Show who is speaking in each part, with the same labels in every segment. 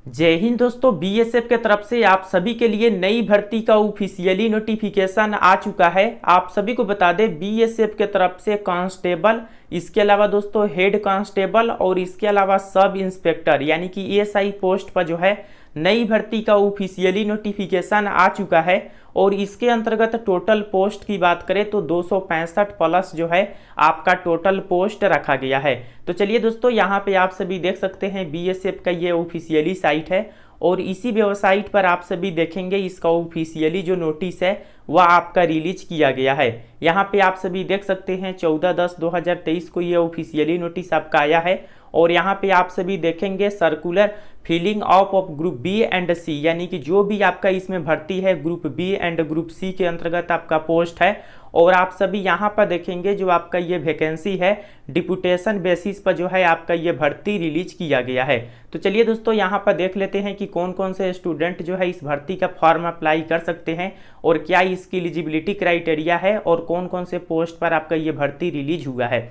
Speaker 1: जय हिंद दोस्तों, बीएसएफ के तरफ से आप सभी के लिए नई भर्ती का ऑफिशियली नोटिफिकेशन आ चुका है। आप सभी को बता दें, बीएसएफ के तरफ से कांस्टेबल, इसके अलावा दोस्तों हेड कांस्टेबल और इसके अलावा सब इंस्पेक्टर यानी कि एएसआई पोस्ट पर जो है नई भर्ती का ऑफिशियली नोटिफिकेशन आ चुका है। और इसके अंतर्गत टोटल पोस्ट की बात करें तो 265 प्लस जो है आपका टोटल पोस्ट रखा गया है। तो चलिए दोस्तों, यहाँ पे आप सभी देख सकते हैं बीएसएफ का ये ऑफिशियली साइट है और इसी वेबसाइट पर आप सभी देखेंगे इसका ऑफिशियली जो नोटिस है वह आपका रिलीज किया गया है। यहाँ पे आप सभी देख सकते हैं 14/10/2023 को ये ऑफिशियली नोटिस आपका आया है। और यहाँ पे आप सभी देखेंगे circular filling of group B and C, यानी कि जो भी आपका इसमें भर्ती है group B and group C के अंतर्गत आपका पोस्ट है। और आप सभी यहाँ पर देखेंगे जो आपका ये वैकेंसी है डिप्यूटेशन बेसिस पर जो है आपका ये भर्ती रिलीज किया गया है। तो चलिए दोस्तों, यहाँ पर देख लेते हैं कि कौन कौन से स्टूडेंट जो है इस भर्ती का फॉर्म अप्लाई कर सकते हैं और क्या इसकी एलिजिबिलिटी क्राइटेरिया है और कौन कौन से पोस्ट पर आपका ये भर्ती रिलीज हुआ है।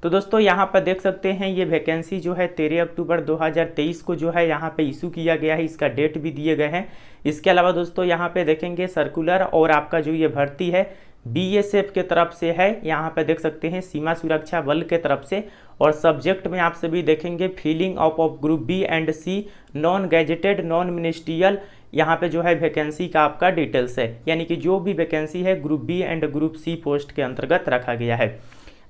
Speaker 1: तो दोस्तों यहाँ पर देख सकते हैं ये वैकेंसी जो है 13 अक्टूबर 2023 को जो है यहाँ पे इशू किया गया है, इसका डेट भी दिए गए हैं। इसके अलावा दोस्तों यहाँ पे देखेंगे सर्कुलर और आपका जो ये भर्ती है बीएसएफ के तरफ से है, यहाँ पे देख सकते हैं सीमा सुरक्षा बल के तरफ से। और सब्जेक्ट में आप सभी देखेंगे filling of group B and C non gazetted non ministerial, यहाँ पे जो है वैकेंसी का आपका डिटेल्स है, यानी कि जो भी वैकेंसी है group B and group C post के अंतर्गत रखा गया है।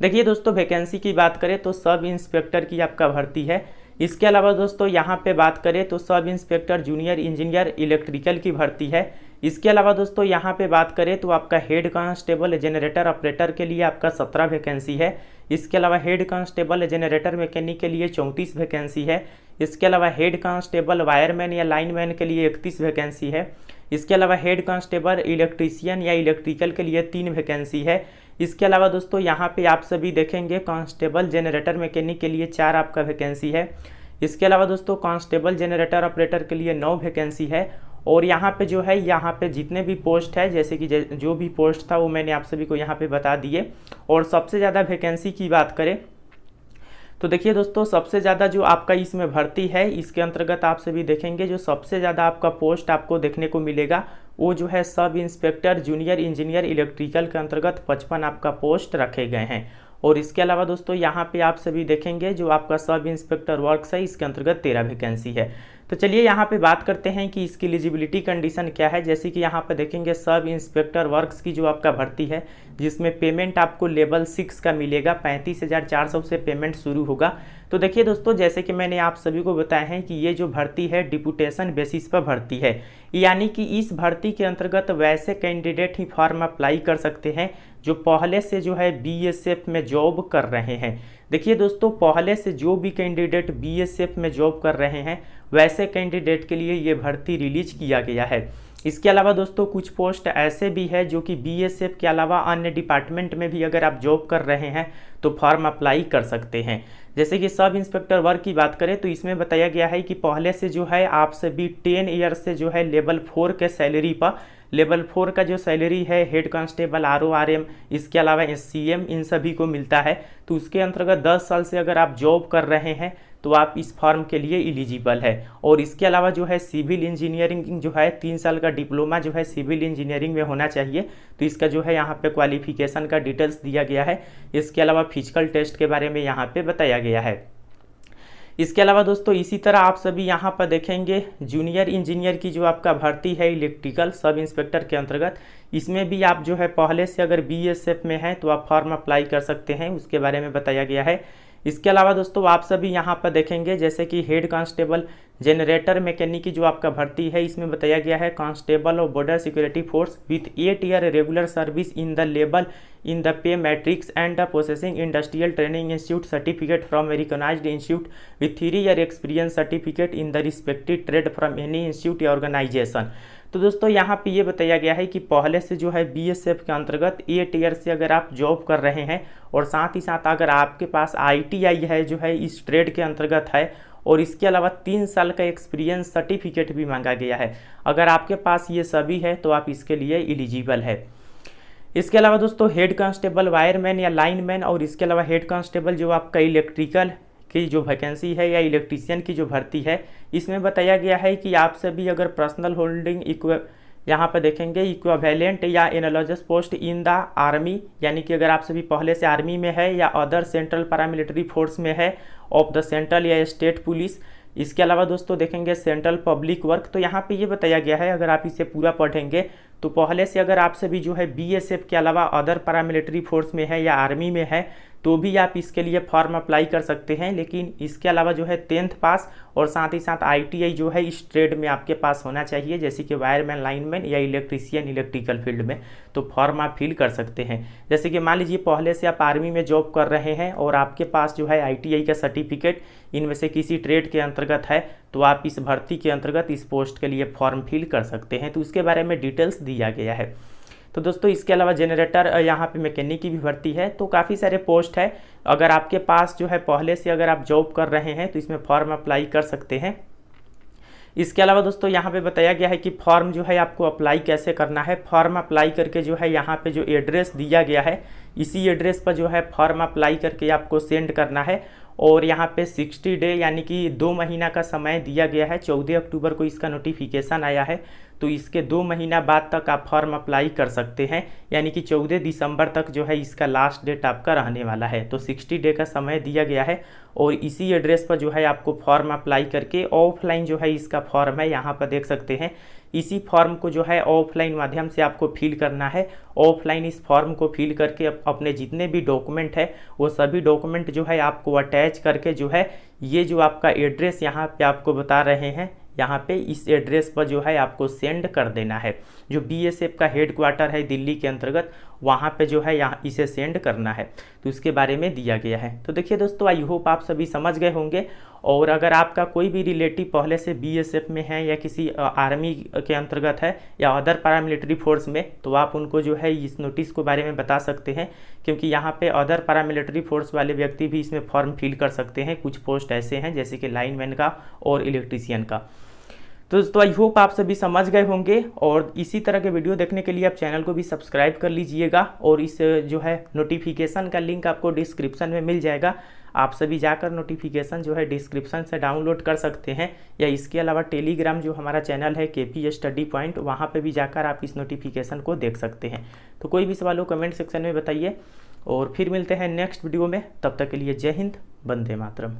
Speaker 1: देखिए दोस्तों, वैकेंसी की बात करें तो सब इंस्पेक्टर की आपका भर्ती है। इसके अलावा दोस्तों यहाँ पे बात करें तो sub inspector junior engineer electrical की भर्ती है। इसके अलावा दोस्तों यहाँ पे बात करें तो आपका हेड कांस्टेबल जनरेटर ऑपरेटर के लिए आपका 17 वैकेंसी है। इसके अलावा हेड कांस्टेबल जनरेटर मैकेनिक के लिए 34 वैकेंसी है। इसके अलावा हेड कांस्टेबल वायरमैन या लाइनमैन के लिए 31 वैकेंसी है। इसके अलावा हेड कांस्टेबल इलेक्ट्रीशियन या इलेक्ट्रिकल के लिए 3 वैकेंसी है। इसके अलावा दोस्तों यहाँ पे आप सभी देखेंगे कांस्टेबल जनरेटर मैकेनिक के लिए 4 आपका वैकेंसी है। इसके अलावा दोस्तों कांस्टेबल जनरेटर ऑपरेटर के लिए 9 वैकेंसी है। और यहाँ पे जो है यहाँ पे जितने भी पोस्ट है, जैसे कि जो भी पोस्ट था वो मैंने आप सभी को यहाँ पे बता दिए। और सबसे ज़्यादा वैकेंसी की बात करें तो देखिए दोस्तों, सबसे ज़्यादा जो आपका इसमें भर्ती है इसके अंतर्गत आप सभी देखेंगे जो सबसे ज़्यादा आपका पोस्ट आपको देखने को मिलेगा वो जो है sub inspector junior engineer electrical के अंतर्गत 55 आपका पोस्ट रखे गए हैं। और इसके अलावा दोस्तों यहाँ पे आप सभी देखेंगे जो आपका सब इंस्पेक्टर वर्क्स है इसके अंतर्गत 13 वैकेंसी है। तो चलिए यहाँ पे बात करते हैं कि इसकी एलिजिबिलिटी कंडीशन क्या है। जैसे कि यहाँ पे देखेंगे सब इंस्पेक्टर वर्क्स की जो आपका भर्ती है जिसमें पेमेंट आपको लेवल 6 का मिलेगा, 35,400 से पेमेंट शुरू होगा। तो देखिए दोस्तों, जैसे कि मैंने आप सभी को बताया है कि ये जो भर्ती है डिप्यूटेशन बेसिस पर भर्ती है, यानी कि इस भर्ती के अंतर्गत वैसे कैंडिडेट ही फॉर्म अप्लाई कर सकते हैं जो पहले से जो है बीएसएफ में जॉब कर रहे हैं। देखिए दोस्तों, पहले से जो भी कैंडिडेट बीएसएफ में जॉब कर रहे हैं वैसे कैंडिडेट के लिए ये भर्ती रिलीज किया गया है। इसके अलावा दोस्तों कुछ पोस्ट ऐसे भी है जो कि बीएसएफ के अलावा अन्य डिपार्टमेंट में भी अगर आप जॉब कर रहे हैं तो फॉर्म अप्लाई कर सकते हैं। जैसे कि सब इंस्पेक्टर वर्क की बात करें तो इसमें बताया गया है कि पहले से जो है आप सभी 10 ईयर से जो है लेवल 4 के सैलरी पर, लेवल 4 का जो सैलरी है हेड कांस्टेबल RO RM इसके अलावा SCM इन सभी को मिलता है। तो उसके अंतर्गत 10 साल से अगर आप जॉब कर रहे हैं तो आप इस फॉर्म के लिए एलिजिबल है। और इसके अलावा जो है सिविल इंजीनियरिंग जो है 3 साल का डिप्लोमा जो है सिविल इंजीनियरिंग में होना चाहिए। तो इसका जो है यहाँ पे क्वालिफिकेशन का डिटेल्स दिया गया है। इसके अलावा फिजिकल टेस्ट के बारे में यहाँ पे बताया गया है। इसके अलावा दोस्तों इसी तरह आप सभी यहाँ पर देखेंगे जूनियर इंजीनियर की जो आपका भर्ती है इलेक्ट्रिकल सब इंस्पेक्टर के अंतर्गत, इसमें भी आप जो है पहले से अगर बीएसएफ में हैं तो आप फॉर्म अप्लाई कर सकते हैं, उसके बारे में बताया गया है। इसके अलावा दोस्तों आप सभी यहाँ पर देखेंगे जैसे कि हेड कांस्टेबल जनरेटर मैकेनिक की जो आपका भर्ती है इसमें बताया गया है constable of border security force with 8 year regular service in the level in the pay matrix and the processing industrial training institute certificate from recognised institute with 3 year experience certificate in the respective trade from any institute या organisation. तो दोस्तों यहाँ पे ये बताया गया है कि पहले से जो है बीएसएफ के अंतर्गत 8 ईयर से अगर आप जॉब कर रहे हैं और साथ ही साथ अगर आपके पास ITI है जो है इस ट्रेड के अंतर्गत है और इसके अलावा 3 साल का एक्सपीरियंस सर्टिफिकेट भी मांगा गया है, अगर आपके पास ये सभी है तो आप इसके लिए एलिजिबल है। इसके अलावा दोस्तों हेड कांस्टेबल वायरमैन या लाइनमैन और इसके अलावा हेड कांस्टेबल जो आपका इलेक्ट्रिकल की जो वैकेंसी है या इलेक्ट्रीशियन की जो भर्ती है, इसमें बताया गया है कि आप सभी अगर पर्सनल होल्डिंग यहाँ पर देखेंगे इक्विवेलेंट या analogous post in the army, यानी कि अगर आप सभी पहले से आर्मी में है या अदर सेंट्रल पैरामिलिट्री फोर्स में है ऑफ द सेंट्रल या स्टेट पुलिस। इसके अलावा दोस्तों देखेंगे सेंट्रल पब्लिक वर्क। तो यहाँ पे ये बताया गया है, अगर आप इसे पूरा पढ़ेंगे तो पहले से अगर आप सभी जो है बीएसएफ के अलावा अदर पैरामिलिट्री फोर्स में है या आर्मी में है तो भी आप इसके लिए फॉर्म अप्लाई कर सकते हैं। लेकिन इसके अलावा जो है 10th पास और साथ ही साथ आईटीआई जो है इस ट्रेड में आपके पास होना चाहिए, जैसे कि वायरमैन, लाइनमैन या इलेक्ट्रीशियन इलेक्ट्रिकल फील्ड में, तो फॉर्म आप फिल कर सकते हैं। जैसे कि मान लीजिए पहले से आप आर्मी में जॉब कर रहे हैं और आपके पास जो है आईटीआई का सर्टिफिकेट इनमें से किसी ट्रेड के अंतर्गत है, तो आप इस भर्ती के अंतर्गत इस पोस्ट के लिए फॉर्म फिल कर सकते हैं। तो उसके बारे में डिटेल्स दिया गया है। तो दोस्तों इसके अलावा जनरेटर यहाँ पे मैकेनिक की भी भर्ती है, तो काफ़ी सारे पोस्ट है। अगर आपके पास जो है पहले से अगर आप जॉब कर रहे हैं तो इसमें फॉर्म अप्लाई कर सकते हैं। इसके अलावा दोस्तों यहाँ पे बताया गया है कि फॉर्म जो है आपको अप्लाई कैसे करना है। फॉर्म अप्लाई करके जो है यहाँ पे जो एड्रेस दिया गया है इसी एड्रेस पर जो है फॉर्म अप्लाई करके आपको सेंड करना है। और यहाँ पे 60 डे यानी कि 2 महीना का समय दिया गया है। 14 अक्टूबर को इसका नोटिफिकेशन आया है, तो इसके 2 महीना बाद तक आप फॉर्म अप्लाई कर सकते हैं, यानी कि 14 दिसंबर तक जो है इसका लास्ट डेट आपका रहने वाला है। तो 60 डे का समय दिया गया है और इसी एड्रेस पर जो है आपको फॉर्म अप्लाई करके ऑफलाइन जो है इसका फॉर्म है, यहाँ पर देख सकते हैं। इसी फॉर्म को जो है ऑफलाइन माध्यम से आपको फिल करना है। ऑफलाइन इस फॉर्म को फिल करके अपने जितने भी डॉक्यूमेंट है वो सभी डॉक्यूमेंट जो है आपको अटैच करके जो है ये जो आपका एड्रेस यहाँ पे आपको बता रहे हैं, यहाँ पे इस एड्रेस पर जो है आपको सेंड कर देना है। जो बीएसएफ का हेड क्वार्टर है दिल्ली के अंतर्गत, वहाँ पे जो है यहाँ इसे सेंड करना है। तो उसके बारे में दिया गया है। तो देखिए दोस्तों, आई होप आप सभी समझ गए होंगे। और अगर आपका कोई भी रिलेटिव पहले से बीएसएफ में है या किसी आर्मी के अंतर्गत है या अदर पैरामिलिट्री फोर्स में, तो आप उनको जो है इस नोटिस के बारे में बता सकते हैं, क्योंकि यहाँ पे अदर पैरामिलिट्री फोर्स वाले व्यक्ति भी इसमें फॉर्म फिल कर सकते हैं। कुछ पोस्ट ऐसे हैं जैसे कि लाइनमैन का और इलेक्ट्रीशियन का। तो दोस्तों आई होप आप सभी समझ गए होंगे और इसी तरह के वीडियो देखने के लिए आप चैनल को भी सब्सक्राइब कर लीजिएगा। और इस जो है नोटिफिकेशन का लिंक आपको डिस्क्रिप्शन में मिल जाएगा। आप सभी जाकर नोटिफिकेशन जो है डिस्क्रिप्शन से डाउनलोड कर सकते हैं, या इसके अलावा टेलीग्राम जो हमारा चैनल है KP स्टडी पॉइंट, वहाँ पे भी जाकर आप इस नोटिफिकेशन को देख सकते हैं। तो कोई भी सवाल हो कमेंट सेक्शन में बताइए और फिर मिलते हैं नेक्स्ट वीडियो में। तब तक के लिए जय हिंद, वंदे मातरम।